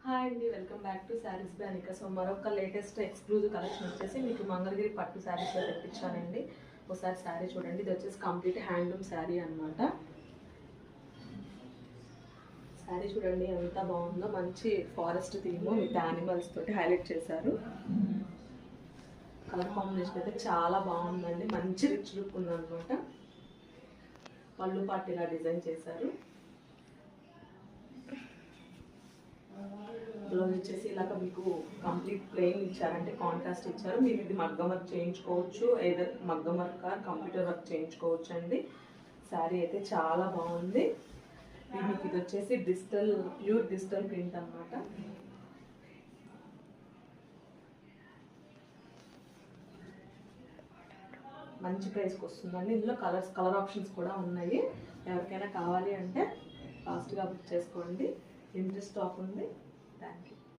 Hi అండి, welcome back to saris by Anika. So మరొక latest exclusive collection వచ్చేసి మీకు మంగళగిరి పట్టు శారీస్లో తెప్పించానండి. ఒకసారి శారీ చూడండి. ఇది వచ్చేసి కంప్లీట్ హ్యాండ్లూమ్ శారీ అనమాట. శారీ చూడండి ఎంత బాగుందో. మంచి ఫారెస్ట్ థీమ్ విత్ యానిమల్స్ తోటి హైలైట్ చేశారు. కలర్ కాంబినేషన్ అయితే చాలా బాగుందండి. మంచి రిచ్ లుక్ ఉందన్నమాట. పళ్ళు పాటు ఇలా డిజైన్ చేశారు. బ్లౌజ్ వచ్చేసి ఇలాగ మీకు కంప్లీట్ ప్లెయిన్ ఇచ్చారంటే కాంట్రాస్ట్ ఇచ్చారు. మీరు ఇది మగ్గం వర్క్ చేయించుకోవచ్చు, ఏదో మగ్గం వర్క్ కంప్యూటర్ వర్క్ చేయించుకోవచ్చు అండి. శారీ అయితే చాలా బాగుంది. మీకు ఇది వచ్చేసి ప్యూర్ డిజిటల్ ప్రింట్ అనమాట. మంచి ప్రైస్కి వస్తుందండి. ఇందులో కలర్ ఆప్షన్స్ కూడా ఉన్నాయి. ఎవరికైనా కావాలి అంటే ఫాస్ట్గా బుక్ చేసుకోండి. లిమిటెడ్ స్టాక్ ఉంది.